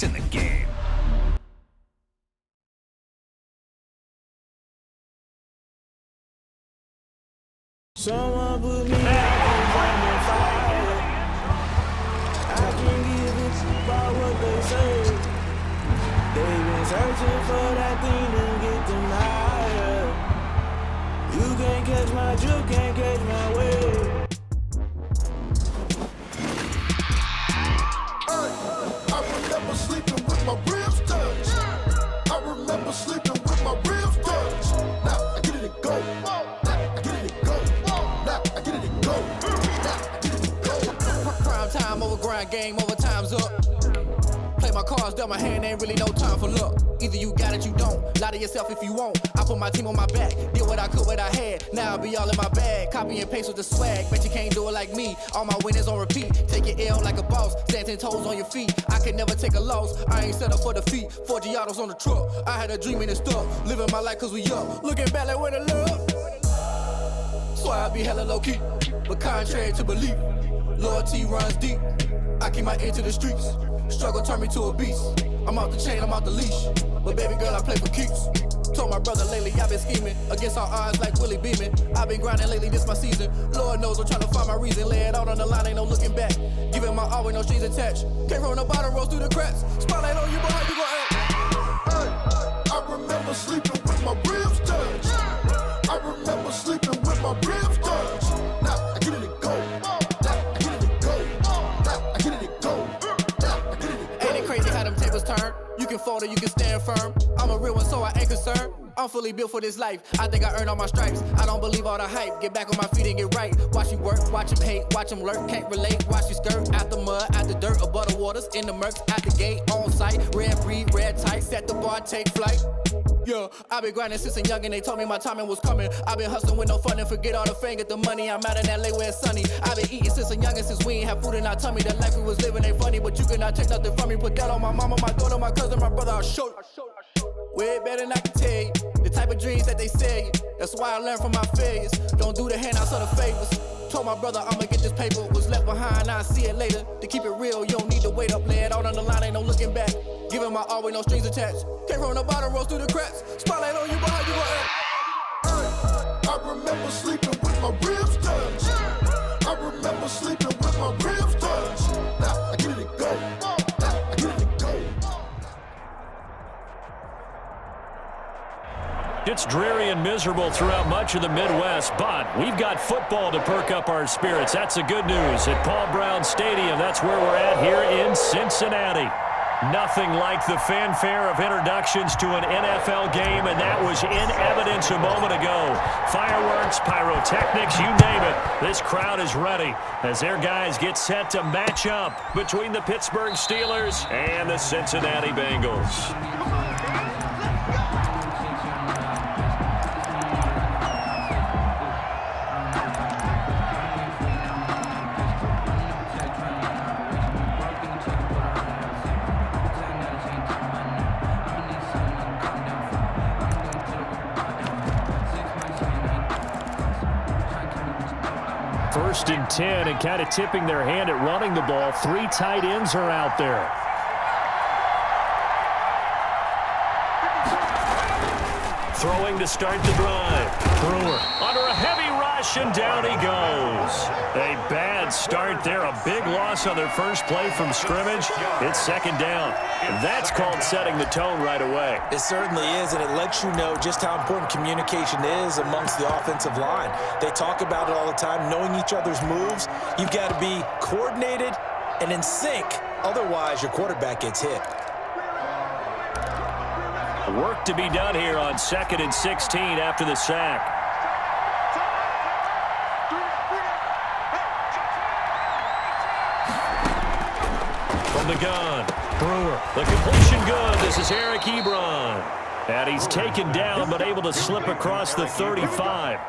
locked in the game. Someone put me out on fire. I can't give a shit about what they say. They've been searching for that thing to get them higher. You can't catch my drift, can't catch my wave. I remember sleeping with my ribs touched. I remember sleeping with my ribs touched. Now I get it and go. Prime time over grind game, over time's up. Play my cards, dealt my hand, ain't really no time for luck. Either you got it, you don't. Lie to yourself if you won't. I put my team on my back, did what I could, what I had. Now I'll be all in my bag, copy and paste with the swag. Bet you can't do it like me. All my winners on repeat. Take your L like a boss, stand 10 toes on your feet. I can never take a loss. I ain't set up for defeat. 4 Giottos on the truck. I had a dream and it stuck. Living my life cause we up. Looking back like where the love. So I be hella low key, but contrary to belief, loyalty runs deep. I keep my ear to the streets. Struggle turned me to a beast. I'm out the chain, I'm out the leash. But baby girl, I play for keeps. Told my brother lately, I've been scheming against all odds like Willie Beeman. I've been grinding lately, this my season. Lord knows I'm trying to find my reason. Lay it out on the line, ain't no looking back. Giving my all with no strings attached. Came from the bottom, rose through the cracks. Spotlight on you, but how you gon' act? Hey, I remember sleeping with my ribs touched. I remember sleeping with my ribs touched. Now I get it and go. Now I get it and go. Now I get it and go. Now I get it and go. Ain't it crazy how them tables turn? You can fold or you can stand firm. I'm a real one, so I ain't concerned. I'm fully built for this life. I think I earned all my stripes. I don't believe all the hype. Get back on my feet and get right. Watch you work, watch him hate, watch him lurk. Can't relate, watch you skirt. Out the mud, out the dirt, above the waters, in the murks, out the gate, on site. Red breed, red tight, set the bar, take flight. Yeah, I been grinding since a young and they told me my timing was coming. I been hustling with no fun and forget all the fame, get the money. I'm out in LA where it's sunny. I been eating since a young and since we ain't have food in our tummy. The life we was living ain't funny, but you cannot take nothing from me. Put that on my mama, my daughter, my cousin, my brother, I'll show you. Way better than I can tell you. The type of dreams that they sell you. That's why I learned from my failures. Don't do the handouts or the favors. Told my brother I'ma get this paper. Was left behind, I'll see it later. To keep it real, you don't need to wait up. Lay it out on the line, ain't no looking back. Giving my all with no strings attached. Came from the bottom, rose through the cracks. Spotlight on you, but how you gon' act? I remember sleeping with my ribs touched. I remember sleeping with my ribs touched. Now I get it and go. Now I get it and go. It's dreary and miserable throughout much of the Midwest, but we've got football to perk up our spirits. That's the good news. At Paul Brown Stadium, that's where we're at here in Cincinnati. Nothing like the fanfare of introductions to an NFL game, and that was in evidence a moment ago. Fireworks, pyrotechnics, you name it. This crowd is ready as their guys get set to match up between the Pittsburgh Steelers and the Cincinnati Bengals. First and 10, and kind of tipping their hand at running the ball. 3 tight ends are out there. Throwing to start the drive. Brewer under a heavy rush, and down he goes. A bad start there. A big loss on their first play from scrimmage. It's second down. That's called setting the tone right away. It certainly is, and it lets you know just how important communication is amongst the offensive line. They talk about it all the time, knowing each other's moves. You've got to be coordinated and in sync. Otherwise, your quarterback gets hit. Work to be done here on 2nd and 16 after the sack. From the gun, Brewer. The completion good. This is Eric Ebron. And he's taken down but able to slip across the 35.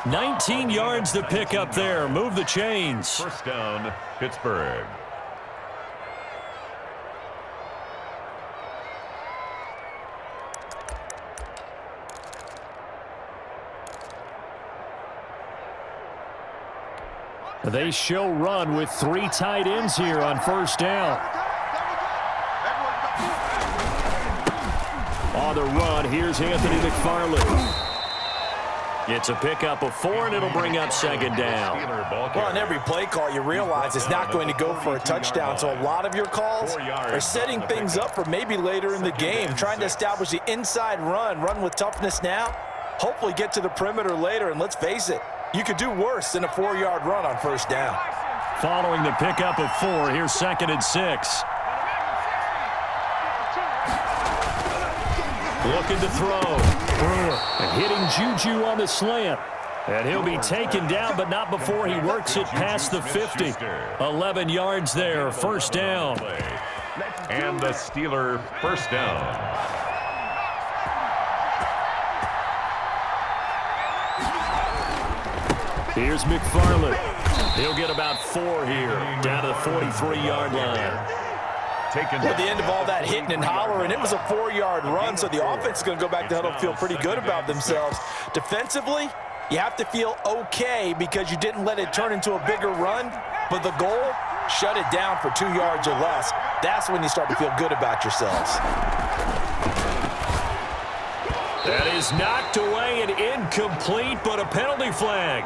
19 yards to pick up there. Move the chains. First down, Pittsburgh. They show run with 3 tight ends here on first down. on the run. Here's Anthony McFarland. It's a pickup of 4, and it'll bring up second down. Well, on every play call, you realize it's not going to go for a touchdown, so a lot of your calls are setting things up for maybe later in the game, trying to establish the inside run with toughness now, hopefully get to the perimeter later, and let's face it, you could do worse than a 4-yard run on first down. Following the pickup of 4, here's 2nd and 6. Looking to throw. Brewer hitting Juju on the slant. And he'll be taken down, but not before he works it past the 50. 11 yards there, first down. And the Steeler first down. Here's McFarland. He'll get about 4 here, down to the 43-yard line. At the end of all that hitting and hollering, it was a 4-yard run, so the offense is going to go back to huddle and feel pretty good about themselves. Defensively, you have to feel okay because you didn't let it turn into a bigger run, but the goal, shut it down for 2 yards or less. That's when you start to feel good about yourselves. That is knocked away and incomplete, but a penalty flag.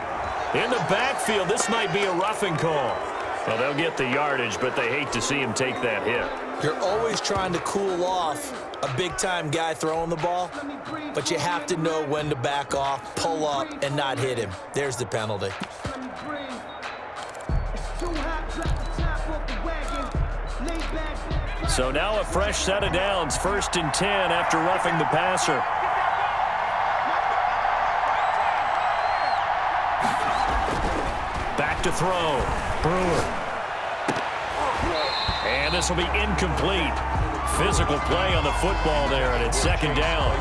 In the backfield, this might be a roughing call. Well, they'll get the yardage, but they hate to see him take that hit. You're always trying to cool off a big-time guy throwing the ball, but you have to know when to back off, pull up, and not hit him. There's the penalty. So now a fresh set of downs, 1st and 10 after roughing the passer. Back to throw. Brewer. And this will be incomplete. Physical play on the football there, and it's 2nd down.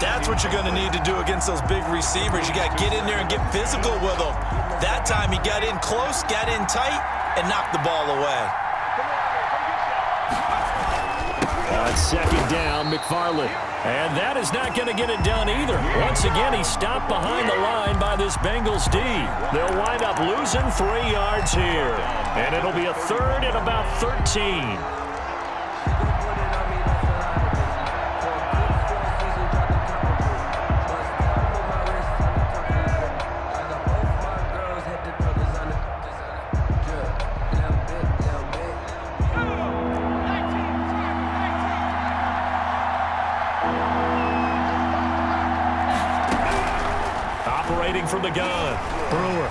That's what you're going to need to do against those big receivers. You got to get in there and get physical with them. That time he got in close, got in tight, and knocked the ball away. On 2nd down, McFarland. And that is not going to get it done either. Once again, he stopped behind the line by this Bengals D. They'll wind up losing 3 yards here. And it'll be a 3rd and about 13. From the gun, Brewer.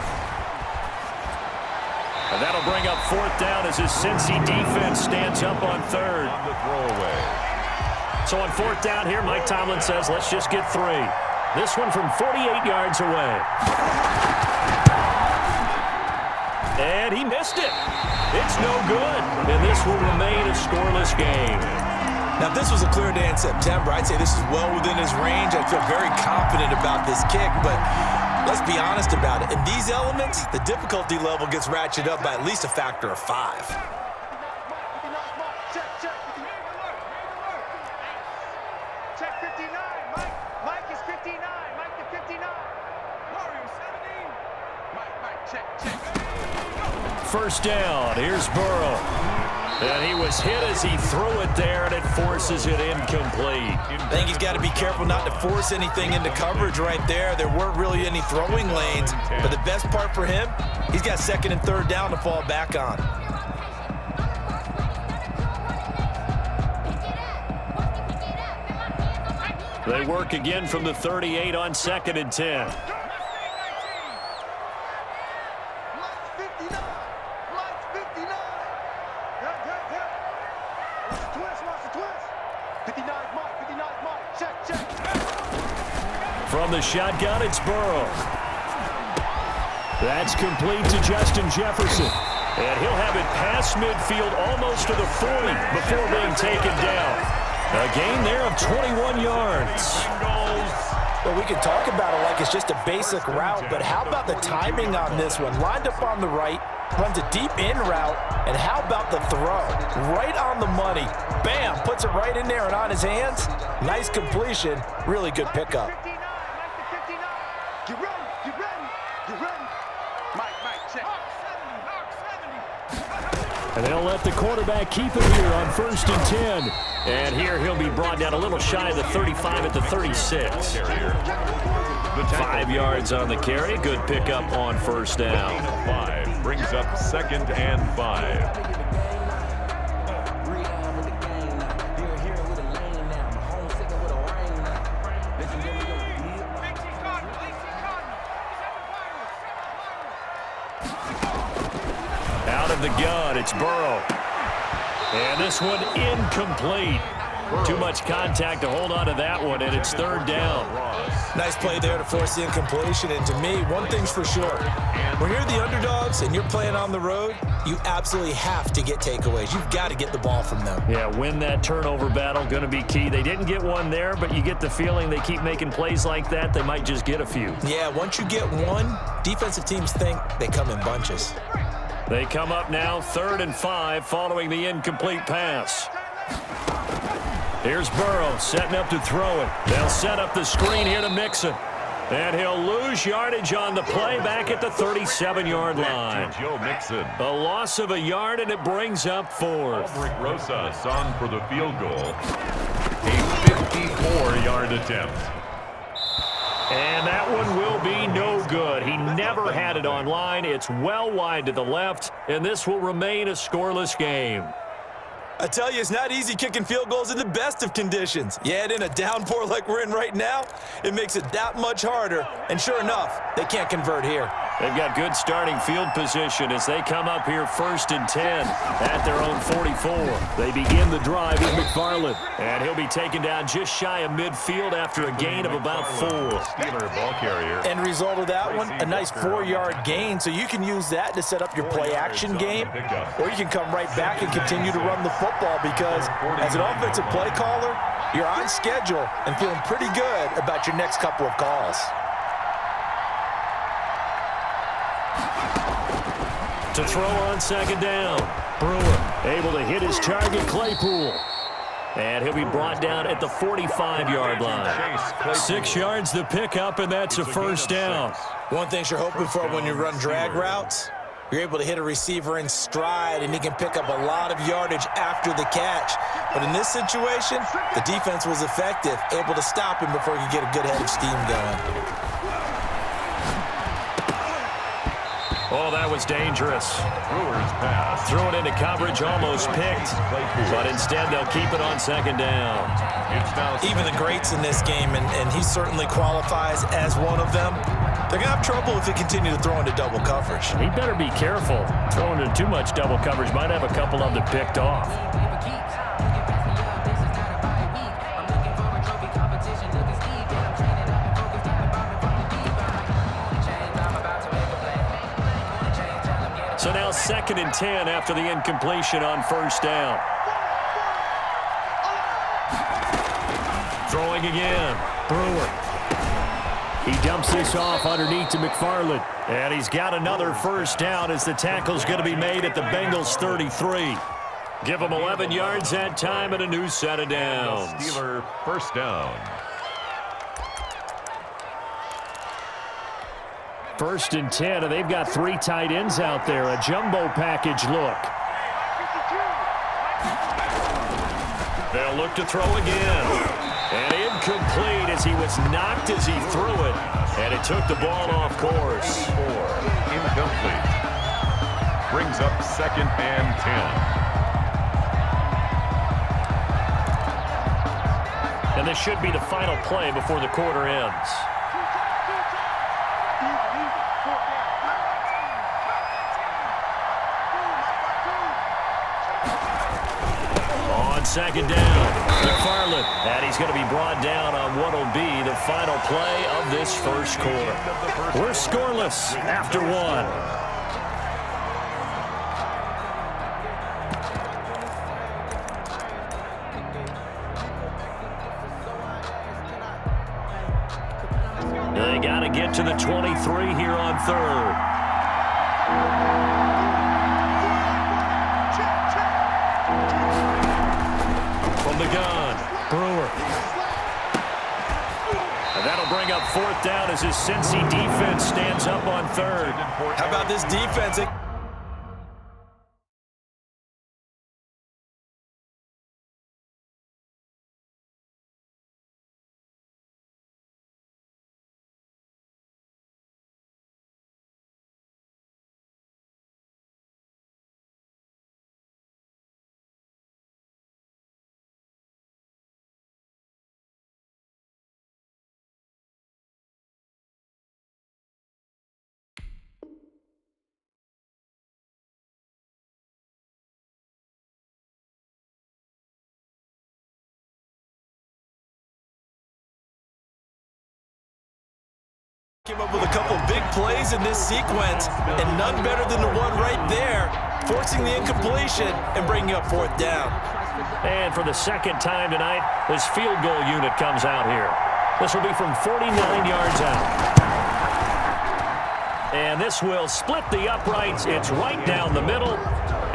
And that'll bring up 4th down as his Cincy defense stands up on 3rd. On the throwaway. So on 4th down here, Mike Tomlin says, let's just get 3. This one from 48 yards away. And he missed it. It's no good. And this will remain a scoreless game. Now, if this was a clear day in September, I'd say this is well within his range. I feel very confident about this kick, but let's be honest about it. In these elements, the difficulty level gets ratcheted up by at least a factor of 5. Check 59. Mike is 59. Mike the 59. Mario 17. Mike, check. 1st down. Here's Burrow. And he was hit as he threw it there, and it forces it incomplete. I think he's got to be careful not to force anything into coverage right there. There weren't really any throwing lanes, but the best part for him, he's got 2nd and 3rd down to fall back on. They work again from the 38 on 2nd and 10. From the shotgun, it's Burrow. That's complete to Justin Jefferson. And he'll have it past midfield almost to the 40 before being taken down. A gain there of 21 yards. Well, we can talk about it like it's just a basic route, but how about the timing on this one? Lined up on the right, runs a deep in route, and how about the throw? Right on the money. Bam, puts it right in there and on his hands. Nice completion, really good pickup. And they'll let the quarterback keep it here on 1st and 10. And here he'll be brought down a little shy of the 35 at the 36. 5 yards on the carry. Good pickup on 1st down. 5 brings up 2nd and 5. Out of the gun, it's Burrow. And this one incomplete. Too much contact to hold on to that one, and it's 3rd down. Nice play there to force the incompletion. And to me, one thing's for sure. When you're the underdogs and you're playing on the road, you absolutely have to get takeaways. You've got to get the ball from them. Yeah, win that turnover battle, going to be key. They didn't get one there, but you get the feeling they keep making plays like that, they might just get a few. Yeah, once you get one, defensive teams think they come in bunches. They come up now 3rd and 5 following the incomplete pass. Here's Burrow setting up to throw it. They'll set up the screen here to Mixon. And he'll lose yardage on the play back at the 37-yard line. Joe Mixon. A loss of a yard, and it brings up 4th. Aldrich Rosas on for the field goal. A 54-yard attempt. And that one will be no good. He never had it on line. It's well wide to the left, and this will remain a scoreless game. I tell you, it's not easy kicking field goals in the best of conditions. Yet in a downpour like we're in right now, it makes it that much harder. And sure enough, they can't convert here. They've got good starting field position as they come up here 1st and 10 at their own 44. They begin the drive with McFarland, and he'll be taken down just shy of midfield after a gain of about 4. Steeler ball carrier. End result of that one, a nice 4-yard gain, so you can use that to set up your play-action game, or you can come right back and continue to run the football because as an offensive play caller, you're on schedule and feeling pretty good about your next couple of calls. To throw on 2nd down. Brewer able to hit his target, Claypool. And he'll be brought down at the 45-yard line. 6 yards the pickup, and that's a 1st down. One thing you're hoping for when you run drag routes, you're able to hit a receiver in stride, and he can pick up a lot of yardage after the catch. But in this situation, the defense was effective, able to stop him before he could get a good head of steam going. Oh, that was dangerous. Brewer's pass. Threw it into coverage, almost picked, but instead they'll keep it on 2nd down. Even the greats in this game, and he certainly qualifies as one of them, they're going to have trouble if they continue to throw into double coverage. He better be careful. Throwing into too much double coverage might have a couple of them picked off. So now 2nd and 10 after the incompletion on 1st down. Throwing again. Brewer. He dumps this off underneath to McFarland. And he's got another 1st down as the tackle's going to be made at the Bengals 33. Give them 11 yards that time and a new set of downs. Steeler 1st down. 1st and 10, and they've got 3 tight ends out there. A jumbo package look. They'll look to throw again. And incomplete as he was knocked as he threw it. And it took the ball off course. Incomplete. Brings up 2nd and 10. And this should be the final play before the quarter ends. On 2nd down, McFarland, and he's going to be brought down on what will be the final play of this 1st quarter. We're scoreless after 1. They got to get to the 23 here on 3rd. From the gun, Brewer. And that'll bring up 4th down as his Cincy defense stands up on 3rd. How about this defense? Came up with a couple big plays in this sequence, and none better than the one right there, forcing the incompletion and bringing up 4th down. And for the second time tonight, this field goal unit comes out here. This will be from 49 yards out. And this will split the uprights. It's right down the middle.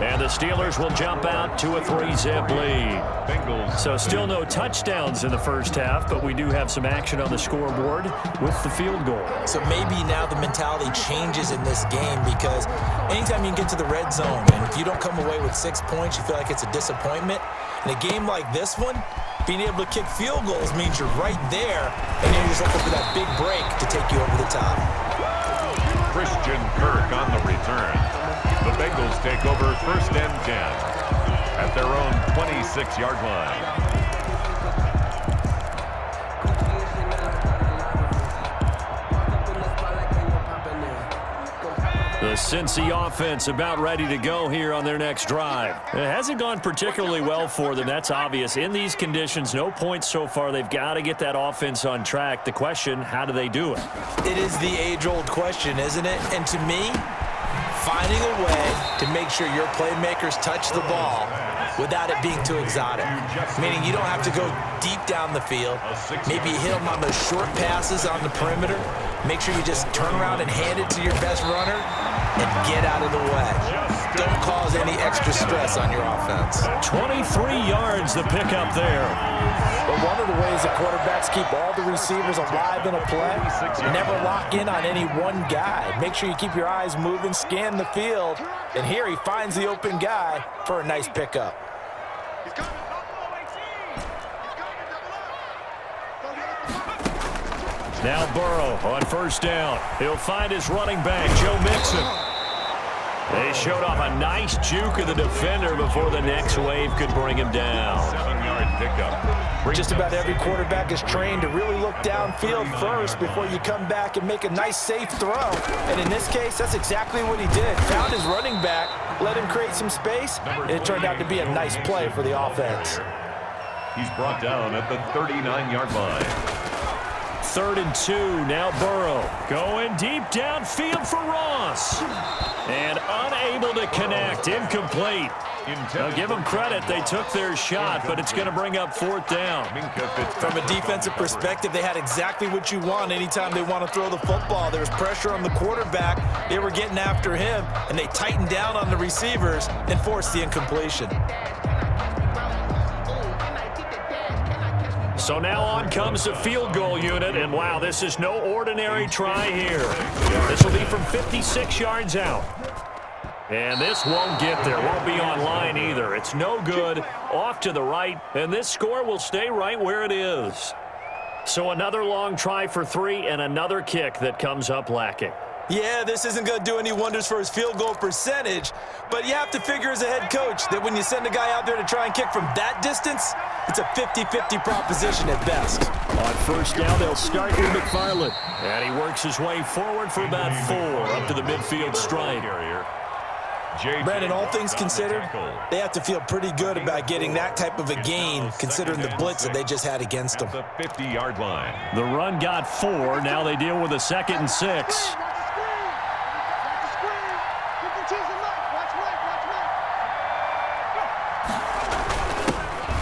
And the Steelers will jump out to a 3-zip lead. Bengals. So still no touchdowns in the first half, but we do have some action on the scoreboard with the field goal. So maybe now the mentality changes in this game, because anytime you can get to the red zone, and if you don't come away with 6 points, you feel like it's a disappointment. In a game like this one, being able to kick field goals means you're right there, and you're just looking for that big break to take you over the top. Christian Kirk on the return. The Bengals take over 1st and 10 at their own 26-yard line. The Cincy offense about ready to go here on their next drive. It hasn't gone particularly well for them. That's obvious. In these conditions, no points so far. They've got to get that offense on track. The question, how do they do it? It is the age-old question, isn't it? And to me, finding a way to make sure your playmakers touch the ball without it being too exotic. Meaning you don't have to go deep down the field. Maybe you hit them on those short passes on the perimeter. Make sure you just turn around and hand it to your best runner and get out of the way. Don't cause any extra stress on your offense. 23 yards the pickup there. But one of the ways that quarterbacks keep all the receivers alive in a play, never lock in on any one guy. Make sure you keep your eyes moving, scan the field, and here he finds the open guy for a nice pickup. Now Burrow on 1st down. He'll find his running back, Joe Mixon. They showed off a nice juke of the defender before the next wave could bring him down. 7-yard pickup. Just about every quarterback is trained to really look downfield first before you come back and make a nice, safe throw. And in this case, that's exactly what he did. Found his running back, let him create some space, and it turned out to be a nice play for the offense. He's brought down at the 39-yard line. 3rd and 2, now Burrow going deep downfield for Ross. And unable to connect, incomplete. Now give them credit, they took their shot, but it's going to bring up 4th down. From a defensive perspective, they had exactly what you want anytime they want to throw the football. There was pressure on the quarterback, they were getting after him, and they tightened down on the receivers and forced the incompletion. So now on comes the field goal unit, and wow, this is no ordinary try here. This will be from 56 yards out. And this won't get there, won't be on line either. It's no good, off to the right, and this score will stay right where it is. So another long try for 3 and another kick that comes up lacking. Yeah, this isn't going to do any wonders for his field goal percentage, but you have to figure as a head coach that when you send a guy out there to try and kick from that distance, it's a 50-50 proposition at best. On 1st down, they'll start with McFarland. And he works his way forward for about 4 up to the midfield stripe. Brandon, all things considered, they have to feel pretty good about getting that type of a gain, considering the blitz that they just had against them. The 50-yard line. The run got 4. Now they deal with a 2nd and 6.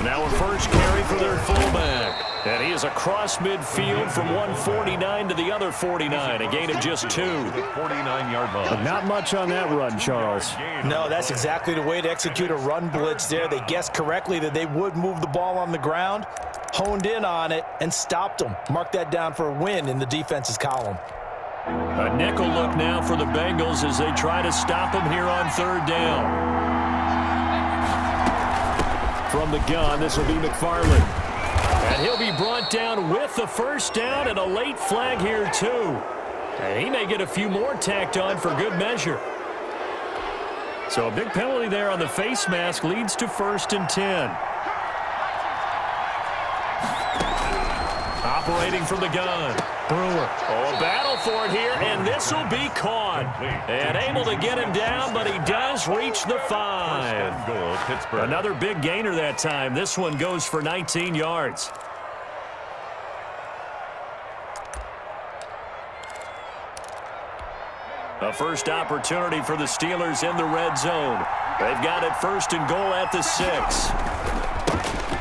Now a first carry for their fullback. And he is across midfield from 149 to the other 49, a gain of just 2. 49-yard line. Not much on that run, Charles. No, that's exactly the way to execute a run blitz there. They guessed correctly that they would move the ball on the ground, honed in on it, and stopped them. Mark that down for a win in the defense's column. A nickel look now for the Bengals as they try to stop him here on 3rd down. From the gun, this will be McFarland. And he'll be brought down with the 1st down and a late flag here, too. And he may get a few more tacked on for good measure. So a big penalty there on the face mask leads to 1st and 10. Operating from the gun. Brewer. Oh, a battle for it here, and this will be caught. And able to get him down, but he does reach the 5. Goal, Pittsburgh. Another big gainer that time. This one goes for 19 yards. A first opportunity for the Steelers in the red zone. They've got it 1st and goal at the 6.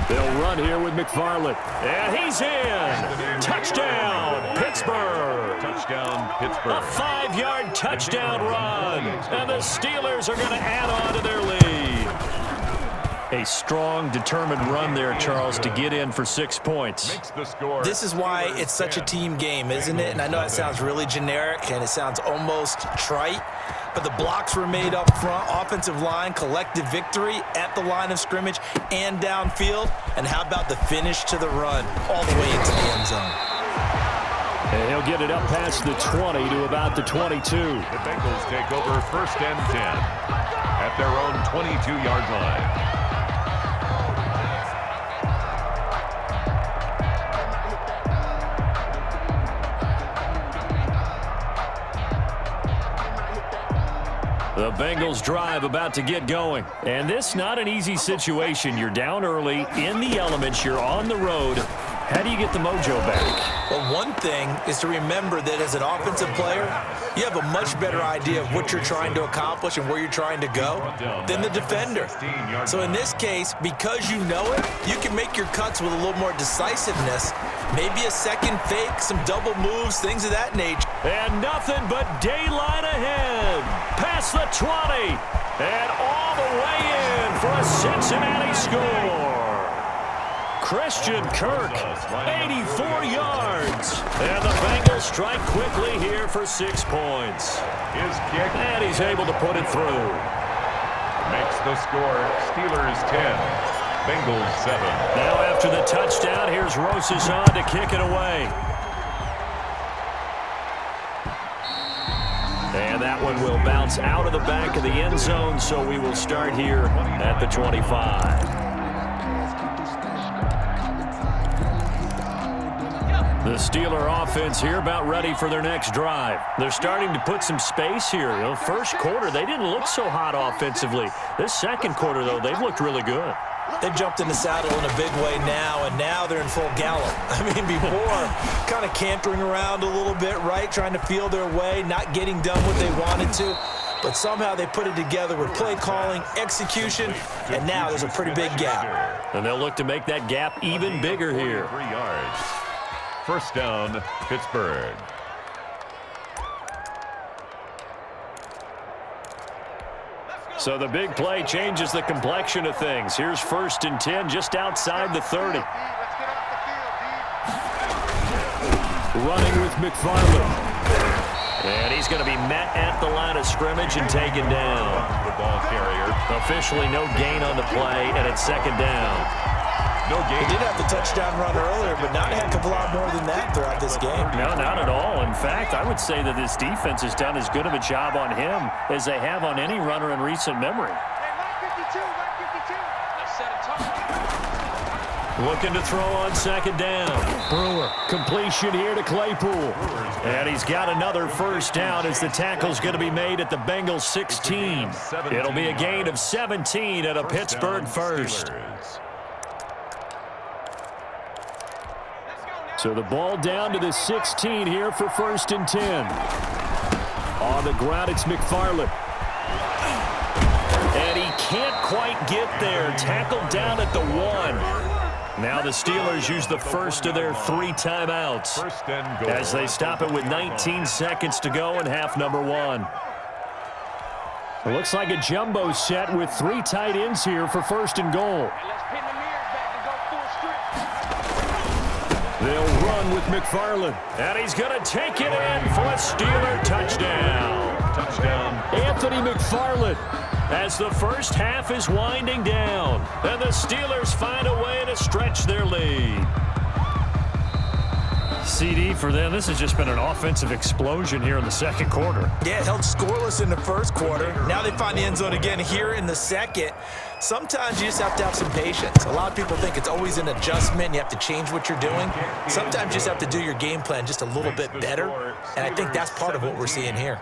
They'll run here with McFarland. And he's in. Touchdown, Pittsburgh. Touchdown, Pittsburgh. A 5-yard touchdown run. And the Steelers are going to add on to their lead. A strong, determined run there, Charles, to get in for 6 points. This is why it's such a team game, isn't it? And I know it sounds really generic and it sounds almost trite, but the blocks were made up front, offensive line, collective victory at the line of scrimmage and downfield. And how about the finish to the run all the way into the end zone? And he'll get it up past the 20 to about the 22. The Bengals take over 1st and 10 at their own 22-yard line. The Bengals drive about to get going. And this not an easy situation. You're down early, in the elements, you're on the road. How do you get the mojo back? Well, one thing is to remember that as an offensive player, you have a much better idea of what you're trying to accomplish and where you're trying to go than the defender. So in this case, because you know it, you can make your cuts with a little more decisiveness. Maybe a second fake, some double moves, things of that nature. And nothing but daylight ahead. Past the 20. And all the way in for a Cincinnati score. Christian Kirk, 84 yards. And the Bengals strike quickly here for 6 points. His kick. And he's able to put it through. Makes the score Steelers 10, Bengals 7. Now after the touchdown, here's Rosas on to kick it away. And that one will bounce out of the back of the end zone, so we will start here at the 25. The Steeler offense here about ready for their next drive. They're starting to put some space here. You know, first quarter, they didn't look so hot offensively. This second quarter, though, they've looked really good. They've jumped in the saddle in a big way now, and now they're in full gallop. I mean, before, kind of cantering around a little bit, right, trying to feel their way, not getting done what they wanted to. But somehow they put it together with play calling, execution, and now there's a pretty big gap. And they'll look to make that gap even bigger here. 3 yards. First down, Pittsburgh. So the big play changes the complexion of things. Here's 1st and 10 just outside the 30. Running with McFarland. And he's going to be met at the line of scrimmage and taken down. The ball carrier. Officially no gain on the play, and it's 2nd down. No gain. They did have the touchdown run earlier, but not a heck of a lot more than that throughout this game. No, not at all. In fact, I would say that this defense has done as good of a job on him as they have on any runner in recent memory. Looking to throw on 2nd down. Brewer, completion here to Claypool. And he's got another first down as the tackle's going to be made at the Bengals 16. It'll be a gain of 17 at a Pittsburgh first. So the ball down to the 16 here for 1st and 10. On the ground, it's McFarland. And he can't quite get there. Tackled down at the 1. Now the Steelers use the first of their 3 timeouts as they stop it with 19 seconds to go in half number 1. It looks like a jumbo set with 3 tight ends here for 1st and goal. They'll run with McFarland. And he's going to take it in for a Steeler touchdown. Touchdown. Anthony McFarland as the first half is winding down. And the Steelers find a way to stretch their lead. CD for them, this has just been an offensive explosion here in the second quarter. Yeah, held scoreless in the first quarter. Now they find the end zone again here in the second. Sometimes you just have to have some patience. A lot of people think it's always an adjustment. You have to change what you're doing. Sometimes you just have to do your game plan just a little bit better. And I think that's part of what we're seeing here.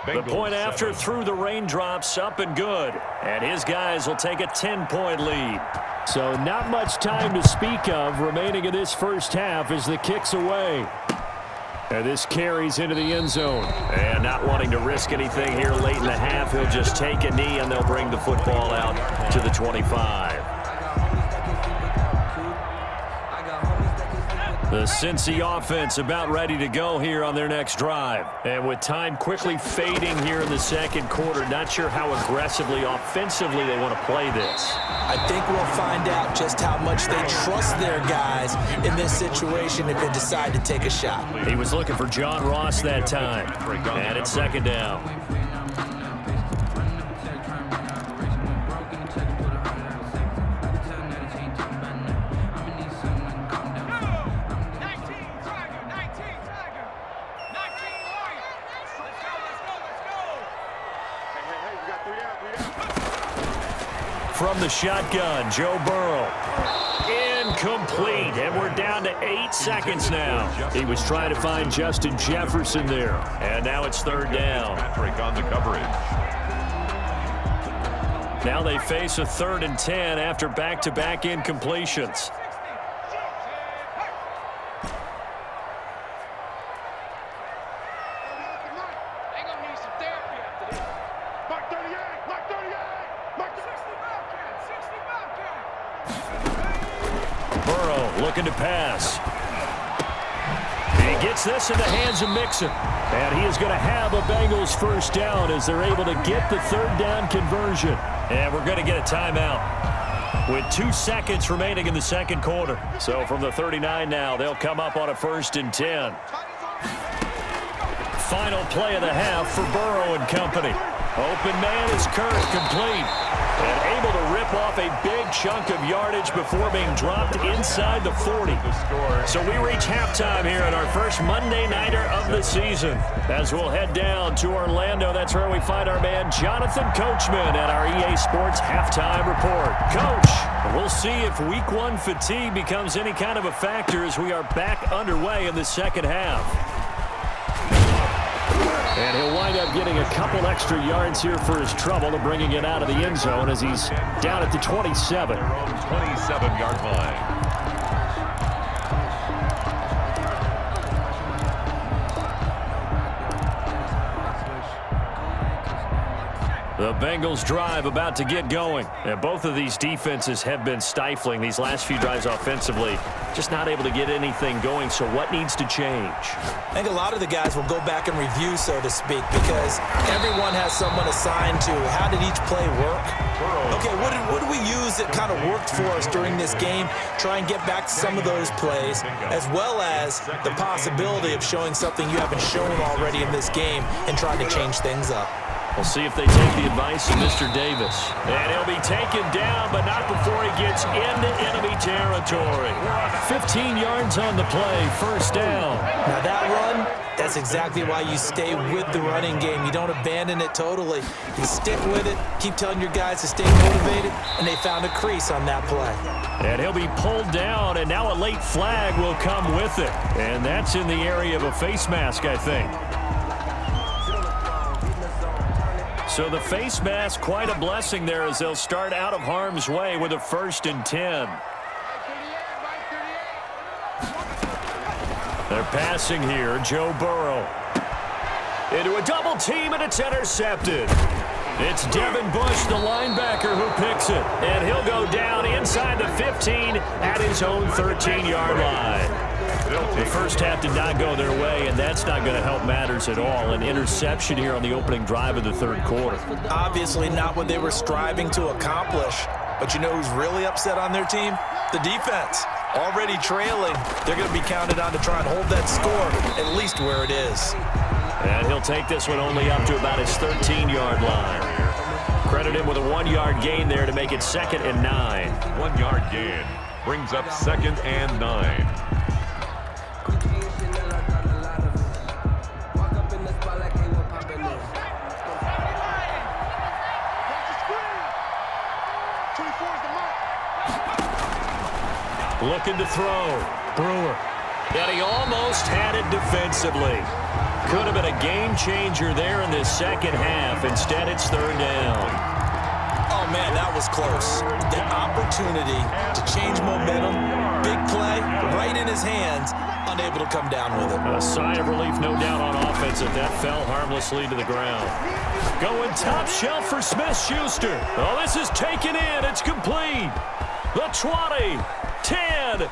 The point after through the raindrops, up and good. And his guys will take a 10-point lead. So not much time to speak of remaining in this first half as the kick's away. And this carries into the end zone. And not wanting to risk anything here late in the half, he'll just take a knee, and they'll bring the football out to the 25. The Cincy offense about ready to go here on their next drive. And with time quickly fading here in the second quarter, not sure how aggressively, offensively they want to play this. I think we'll find out just how much they trust their guys in this situation if they decide to take a shot. He was looking for John Ross that time. And it's second down. From the shotgun, Joe Burrow. Incomplete, and we're down to 8 seconds now. He was trying to find Justin Jefferson there, and now it's third down. Patrick on the coverage. Now they face a 3rd and 10 after back-to-back incompletions. Looking to pass. He gets this in the hands of Mixon. And he is going to have a Bengals first down as they're able to get the 3rd down conversion. And we're going to get a timeout with 2 seconds remaining in the second quarter. So from the 39 now, they'll come up on a 1st and 10. Final play of the half for Burrow and company. Open man is Kirk, complete. And able to rip off a big chunk of yardage before being dropped inside the 40. So we reach halftime here in our first Monday Nighter of the season. As we'll head down to Orlando, that's where we find our man Jonathan Coachman at our EA Sports Halftime Report. Coach, we'll see if Week 1 fatigue becomes any kind of a factor as we are back underway in the second half. And he'll wind up getting a couple extra yards here for his trouble and bringing it out of the end zone as he's down at the 27. 27-yard line. The Bengals drive about to get going. And both of these defenses have been stifling these last few drives offensively. Just not able to get anything going, so what needs to change? I think a lot of the guys will go back and review, so to speak, because everyone has someone assigned to how did each play work. Okay, what did we use that kind of worked for us during this game? Try and get back to some of those plays, as well as the possibility of showing something you haven't shown already in this game and trying to change things up. We'll see if they take the advice of Mr. Davis. And he'll be taken down, but not before he gets into enemy territory. 15 yards on the play, first down. Now that run, that's exactly why you stay with the running game. You don't abandon it totally. You stick with it, keep telling your guys to stay motivated, and they found a crease on that play. And he'll be pulled down, and now a late flag will come with it. And that's in the area of a face mask, I think. So the face mask, quite a blessing there as they'll start out of harm's way with a 1st and 10. They're passing here, Joe Burrow. Into a double team, and it's intercepted. It's Devin Bush, the linebacker, who picks it. And he'll go down inside the 15 at his own 13-yard line. The first half did not go their way, and that's not going to help matters at all. An interception here on the opening drive of the third quarter. Obviously not what they were striving to accomplish. But you know who's really upset on their team? The defense. Already trailing. They're going to be counted on to try and hold that score at least where it is. And he'll take this one only up to about his 13-yard line. Credit him with a 1-yard gain there to make it 2nd and 9. 1-yard gain brings up 2nd and 9. Looking to throw. Brewer. And he almost had it defensively. Could have been a game changer there in this second half. Instead, it's 3rd down. Oh, man, that was close. The opportunity to change momentum, big play, right in his hands, unable to come down with it. A sigh of relief, no doubt, on offense if that fell harmlessly to the ground. Going top shelf for Smith-Schuster. Oh, this is taken in. It's complete. The 20, 10,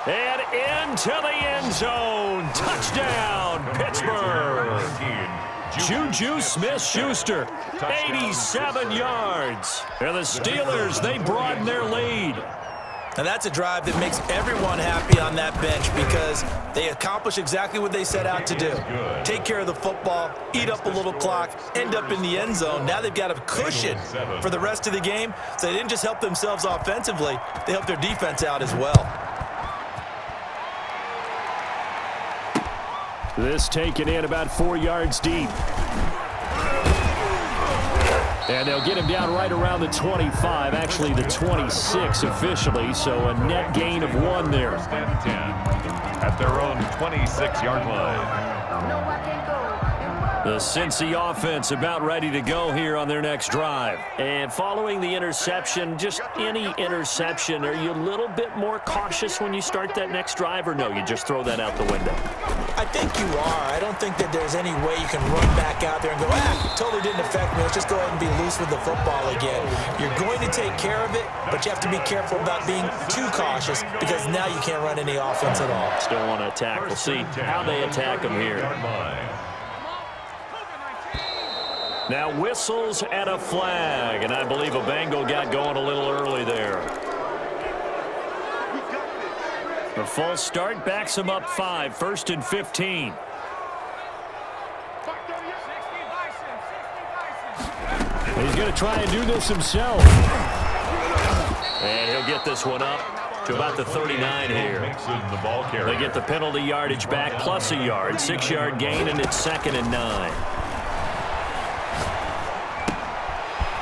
and into the end zone. Touchdown, Pittsburgh. Juju Smith-Schuster, 87 yards. And the Steelers, they broaden their lead. And that's a drive that makes everyone happy on that bench because they accomplish exactly what they set out to do. Take care of the football, eat up a little clock, end up in the end zone. Now they've got a cushion for the rest of the game. So they didn't just help themselves offensively, they helped their defense out as well. This taken in about 4 yards deep. And they'll get him down right around the 25, actually the 26 officially, so a net gain of 1 there. At their own 26-yard line. The Cincy offense about ready to go here on their next drive. And following the interception, just any interception, are you a little bit more cautious when you start that next drive, or no, you just throw that out the window? I think you are. I don't think that there's any way you can run back out there and go, totally didn't affect me. Let's just go ahead and be loose with the football again. You're going to take care of it, but you have to be careful about being too cautious because now you can't run any offense at all. Still want to attack. We'll see how they attack them here. Now whistles and a flag, and I believe a Bengal got going a little early there. The false start backs him up 5, 1st and 15. He's going to try and do this himself. And he'll get this one up to about the 39 here. They get the penalty yardage back plus a yard, 6-yard gain, and it's 2nd and 9.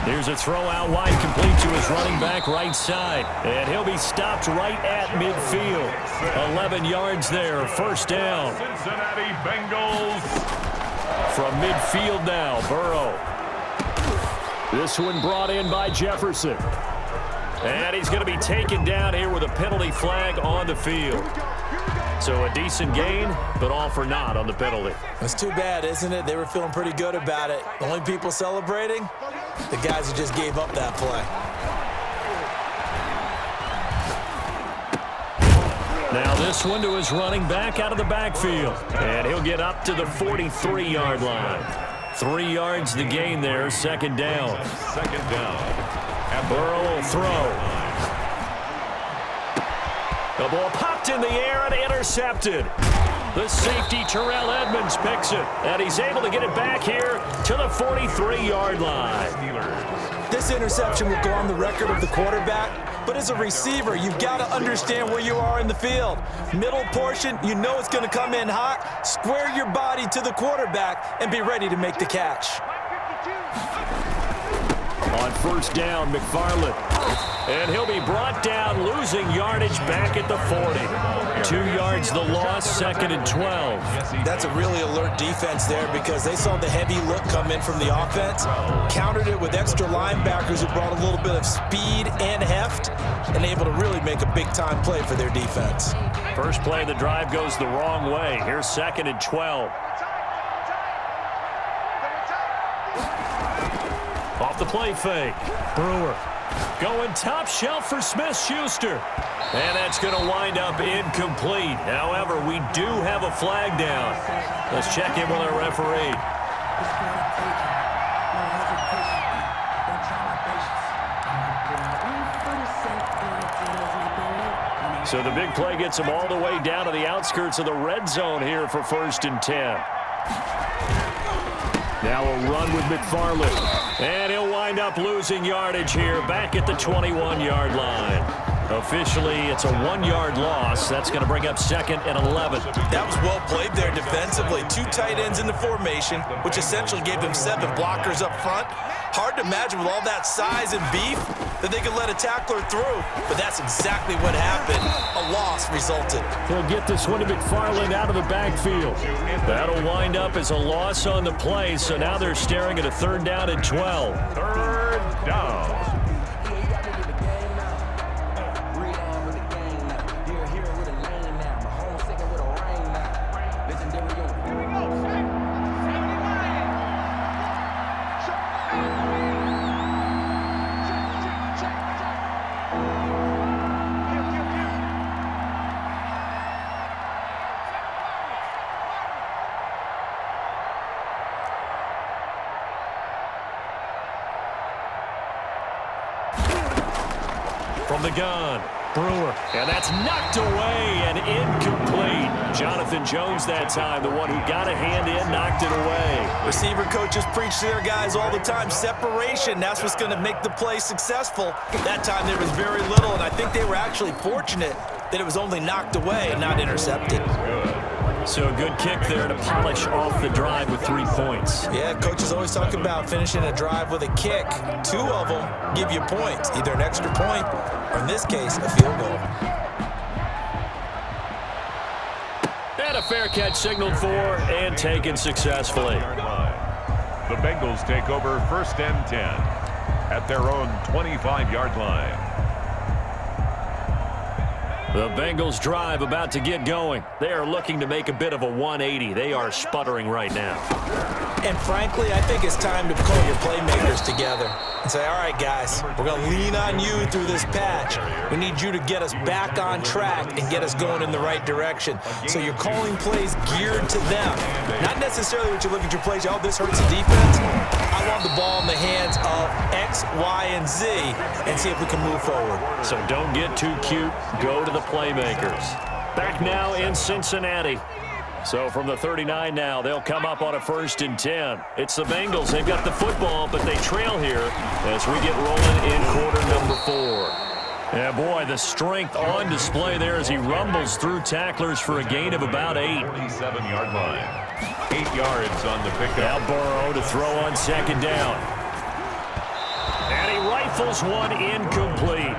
Here's a throw out wide, complete to his running back right side. And he'll be stopped right at midfield. 11 yards there, 1st down. Cincinnati Bengals. From midfield now, Burrow. This one brought in by Jefferson. And he's going to be taken down here with a penalty flag on the field. So a decent gain, but all for naught on the penalty. It's too bad, isn't it? They were feeling pretty good about it. The only people celebrating, the guys who just gave up that play. Now this one to his running back out of the backfield. And he'll get up to the 43-yard line. 3 yards the gain there, 2nd down. 2nd down. Burrow will throw. The ball popped in the air and intercepted. The safety, Terrell Edmonds, picks it. And he's able to get it back here to the 43-yard line. This interception will go on the record of the quarterback, but as a receiver, you've got to understand where you are in the field. Middle portion, you know it's going to come in hot. Square your body to the quarterback and be ready to make the catch. On 1st down, McFarland. And he'll be brought down, losing yardage back at the 40. 2 yards the loss, 2nd and 12. That's a really alert defense there because they saw the heavy look come in from the offense, countered it with extra linebackers who brought a little bit of speed and heft, and able to really make a big-time play for their defense. First play of the drive goes the wrong way. Here's 2nd and 12. Off the play fake. Brewer going top shelf for Smith-Schuster. And that's going to wind up incomplete. However, we do have a flag down. Let's check in with our referee. So the big play gets him all the way down to the outskirts of the red zone here for 1st and 10. Now a run with McFarland. And he'll wind up losing yardage here back at the 21-yard line. Officially, it's a 1-yard loss. That's going to bring up 2nd and 11. That was well played there defensively. 2 tight ends in the formation, which essentially gave them 7 blockers up front. Hard to imagine with all that size and beef that they could let a tackler through, but that's exactly what happened. A loss resulted. He'll get this one to McFarland out of the backfield. That'll wind up as a loss on the play, so now they're staring at a 3rd down and 12. 3rd down. from the gun. Brewer, and that's knocked away and incomplete. Jonathan Jones that time, the one who got a hand in, knocked it away. Receiver coaches preach to their guys all the time. Separation, that's what's going to make the play successful. That time there was very little, and I think they were actually fortunate that it was only knocked away and not intercepted. So a good kick there to polish off the drive with 3 points. Yeah, coaches always talk about finishing a drive with a kick. 2 of them give you points, either an extra point or, in this case, a field goal. And a fair catch signaled for and taken successfully. The Bengals take over 1st and 10 at their own 25-yard line. The Bengals drive about to get going. They are looking to make a bit of a 180. They are sputtering right now. And frankly, I think it's time to call your playmakers together and say, all right, guys, we're going to lean on you through this patch. We need you to get us back on track and get us going in the right direction. So you're calling plays geared to them. Not necessarily what you look at your plays, oh, this hurts the defense. I want the ball in the hands of X, Y, and Z and see if we can move forward. So don't get too cute. Go to the playmakers. Back now in Cincinnati. So from the 39 now, they'll come up on a 1st and 10. It's the Bengals. They've got the football, but they trail here as we get rolling in quarter number 4. Yeah, boy, the strength on display there as he rumbles through tacklers for a gain of about 8. 47-yard line. 8 yards on the pickup. Now Burrow to throw on 2nd down. And he rifles one incomplete.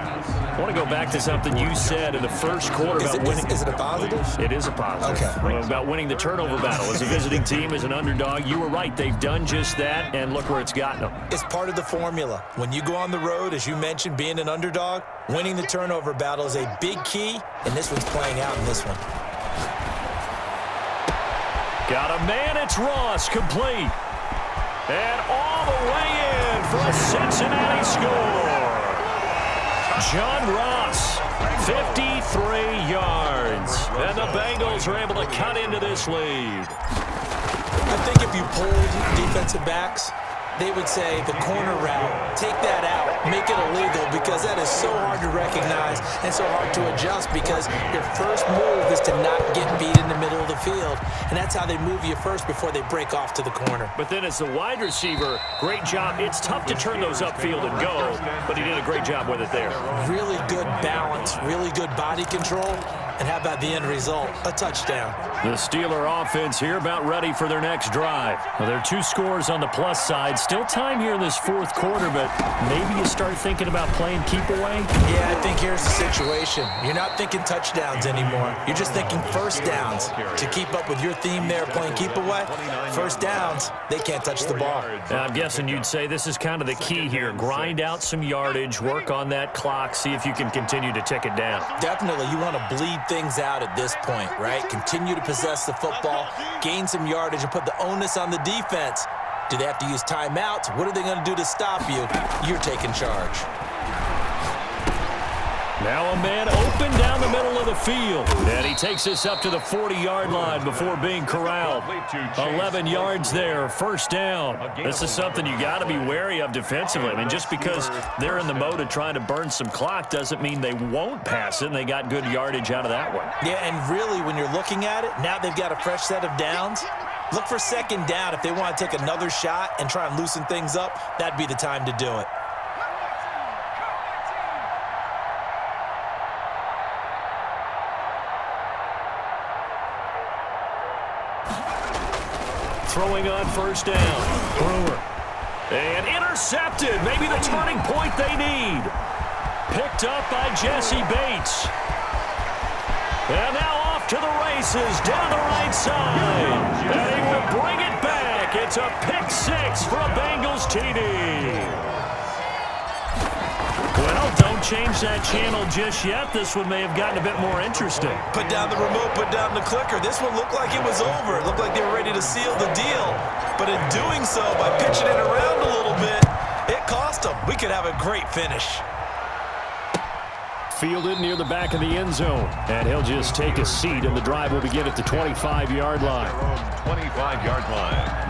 I want to go back to something you said in the first quarter about winning. Is it a positive? It is a positive. Okay. About winning the turnover battle. As a visiting team, as an underdog, you were right. They've done just that, and look where it's gotten them. It's part of the formula. When you go on the road, as you mentioned, being an underdog, winning the turnover battle is a big key, and this one's playing out in this one. Got a man, it's Ross, complete. And all the way in for a Cincinnati score. John Ross, 53 yards. And the Bengals are able to cut into this lead. I think if you polled defensive backs, they would say the corner route, take that out, make it illegal, because that is so hard to recognize and so hard to adjust, because your first move is to not get beat in the middle of the field, and that's how they move you first before they break off to the corner. But then as the wide receiver, great job. It's tough to turn those upfield and go, but he did a great job with it there. Really good balance, really good body control, and how about the end result? A touchdown. The Steeler offense here about ready for their next drive. Well, there are 2 scores on the plus side. Still time here in this 4th quarter, but maybe you start thinking about playing keep away? Yeah, I think here's the situation. You're not thinking touchdowns anymore. You're just thinking first downs. To keep up with your theme there, playing keep away, first downs, they can't touch the ball. Now, I'm guessing you'd say this is kind of the key here. Grind out some yardage, work on that clock, see if you can continue to tick it down. Definitely, you want to bleed things out at this point, right? Continue to possess the football, gain some yardage, and put the onus on the defense. Do they have to use timeouts? What are they going to do to stop you? You're taking charge. Now a man open down the middle of the field. And he takes us up to the 40-yard line before being corralled. 11 yards there, 1st down. This is something you got to be wary of defensively. I mean, just because they're in the mode of trying to burn some clock doesn't mean they won't pass it, and they got good yardage out of that one. Yeah, and really, when you're looking at it, now they've got a fresh set of downs. Look for 2nd down. If they want to take another shot and try and loosen things up, that'd be the time to do it. Throwing on 1st down. Brewer. And intercepted. Maybe the turning point they need. Picked up by Jesse Bates. And now off to the races down the right side. And he will bring it back. It's a pick 6 for a Bengals TD. Well, don't change that channel just yet. This one may have gotten a bit more interesting. Put down the remote, put down the clicker. This one looked like it was over. It looked like they were ready to seal the deal. But in doing so, by pitching it around a little bit, it cost them. We could have a great finish. Fielded near the back of the end zone. And he'll just take a seat, and the drive will begin at the 25-yard line. 25-yard line.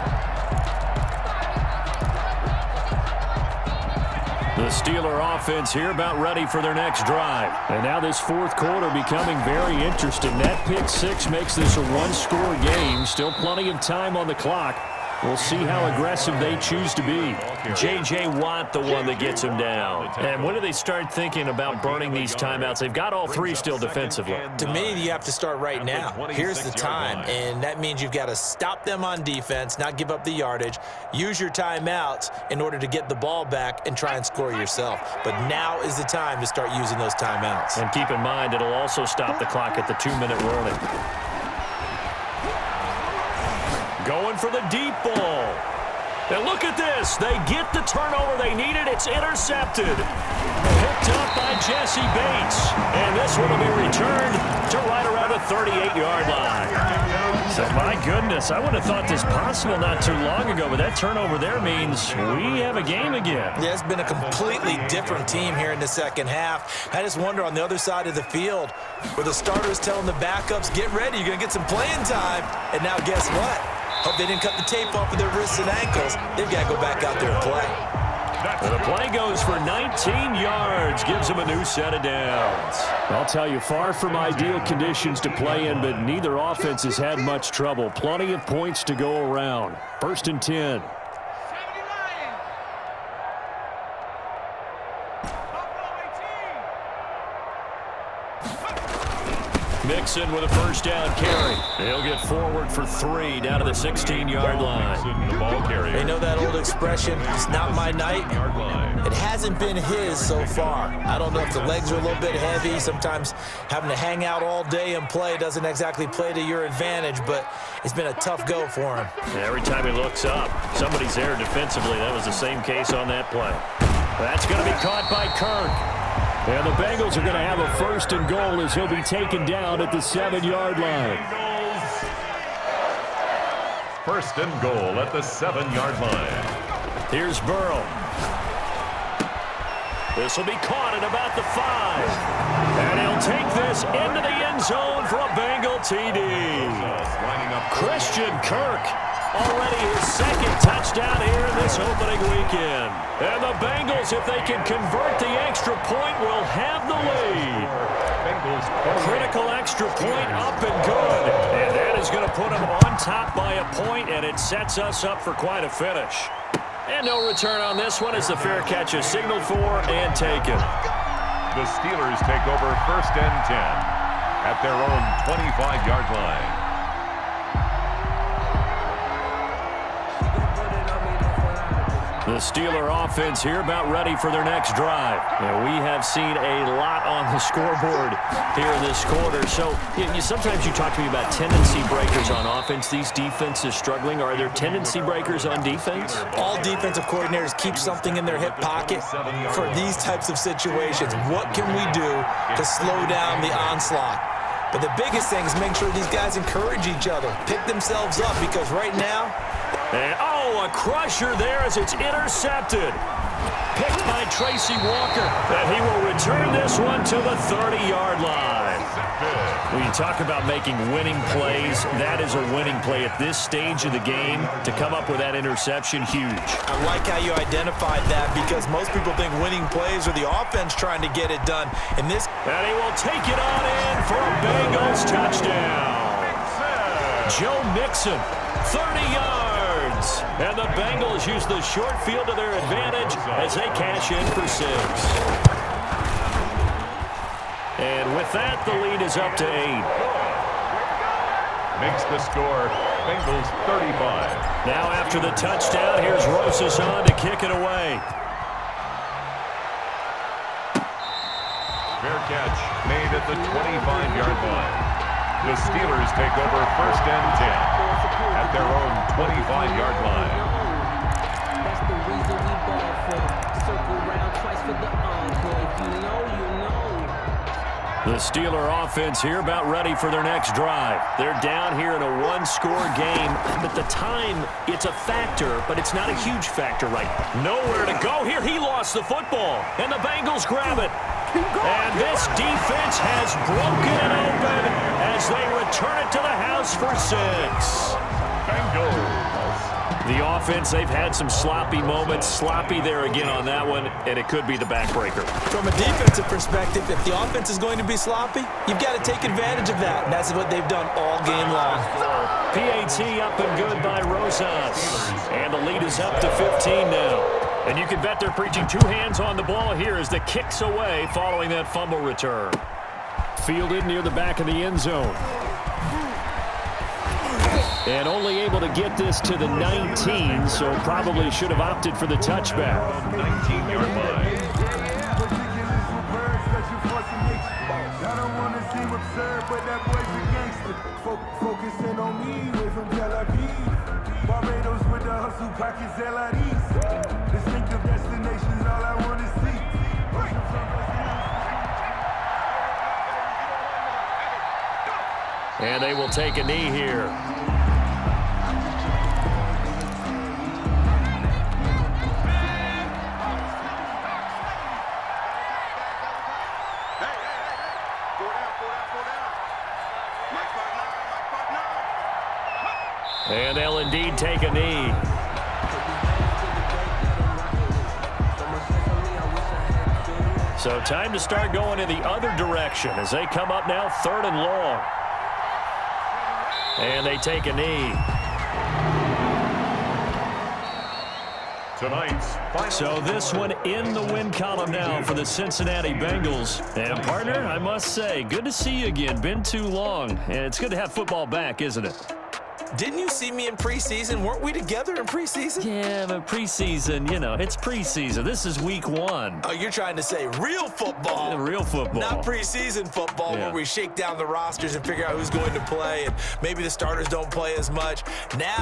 The Steeler offense here about ready for their next drive. And now this fourth quarter becoming very interesting. That pick six makes this a one-score game. Still plenty of time on the clock. We'll see how aggressive they choose to be. J.J. Watt, the one that gets him down. And when do they start thinking about burning these timeouts? They've got all three still defensively. To me, you have to start right now. Here's the time, and that means you've got to stop them on defense, not give up the yardage, use your timeouts in order to get the ball back and try and score yourself. But now is the time to start using those timeouts. And keep in mind, it'll also stop the clock at the 2-minute warning. Going for the deep ball. And look at this. They get the turnover they needed. It's intercepted. Picked up by Jesse Bates. And this one will be returned to right around the 38-yard line. So, my goodness, I would have thought this possible not too long ago, but that turnover there means we have a game again. Yeah, it's been a completely different team here in the second half. I just wonder on the other side of the field where the starters telling the backups, get ready, you're going to get some playing time. And now guess what? Hope they didn't cut the tape off of their wrists and ankles. They've got to go back out there and play. And the play goes for 19 yards, gives them a new set of downs. I'll tell you, far from ideal conditions to play in, but neither offense has had much trouble. Plenty of points to go around. 1st and 10. Mixon with a first down carry. He'll get forward for 3 down to the 16-yard line. The ball carrier. They know that old expression, it's not my night. It hasn't been his so far. I don't know if the legs are a little bit heavy. Sometimes having to hang out all day and play doesn't exactly play to your advantage, but it's been a tough go for him. Every time he looks up, somebody's there defensively. That was the same case on that play. That's going to be caught by Kirk. And the Bengals are going to have a 1st and goal as he'll be taken down at the 7-yard line. 1st and goal at the 7-yard line. Here's Burrow. This will be caught at about the 5. And he'll take this into the end zone for a Bengal TD. Christian Kirk. Already his 2nd touchdown here in this opening weekend. And the Bengals, if they can convert the extra point, will have the lead. Critical extra point up and good. And that is going to put them on top by a point, and it sets us up for quite a finish. And no return on this one as the fair catch is signaled for and taken. The Steelers take over 1st and 10 at their own 25-yard line. The Steeler offense here about ready for their next drive. And we have seen a lot on the scoreboard here this quarter. So sometimes you talk to me about tendency breakers on offense. These defenses struggling. Are there tendency breakers on defense? All defensive coordinators keep something in their hip pocket for these types of situations. What can we do to slow down the onslaught? But the biggest thing is make sure these guys encourage each other, pick themselves up, because right now... And, a crusher there as it's intercepted. Picked by Tracy Walker. And he will return this one to the 30-yard line. When you talk about making winning plays, that is a winning play at this stage of the game. To come up with that interception, huge. I like how you identified that, because most people think winning plays are the offense trying to get it done. And he will take it on in for a Bengals touchdown. Joe Mixon, 30 yards. And the Bengals use the short field to their advantage as they cash in for 6. And with that, the lead is up to 8. Makes the score Bengals 35. Now after the touchdown, here's Rosas on to kick it away. Fair catch made at the 25-yard line. The Steelers take over 1st and 10 at their own 25-yard line. That's the reason we ball for. Circle round twice for the encore. If you know, you know. The Steeler offense here about ready for their next drive. They're down here in a one-score game, but the time, it's a factor, but it's not a huge factor right now. Nowhere to go here. He lost the football, and the Bengals grab it. And this defense has broken it open as they return it to the house for 6. Bengals. The offense, they've had some sloppy moments. Sloppy there again on that one, and it could be the backbreaker. From a defensive perspective, if the offense is going to be sloppy, you've got to take advantage of that. And that's what they've done all game long. PAT up and good by Rosas. And the lead is up to 15 now. And you can bet they're preaching two hands on the ball here as the kick's away following that fumble return. Fielded near the back of the end zone. And only able to get this to the 19, so probably should have opted for the touchback. 19-yard line. I don't want to seem absurd, but that boy's a gangster. Focusing on me, way from Tel Aviv. Barbados with the hustle, pockets LIDs. Distinctive destinations, all I want to see. And they will take a knee here. And they'll indeed take a knee. So time to start going in the other direction as they come up now 3rd and long. And they take a knee. Tonight's final. So this one in the win column now for the Cincinnati Bengals. And partner, I must say, good to see you again. Been too long. And it's good to have football back, isn't it? Didn't you see me in preseason? Weren't we together in preseason? Yeah, but preseason, you know, it's preseason. This is week 1. Oh, you're trying to say real football. Real football. Not preseason football where we shake down the rosters and figure out who's going to play and maybe the starters don't play as much. Now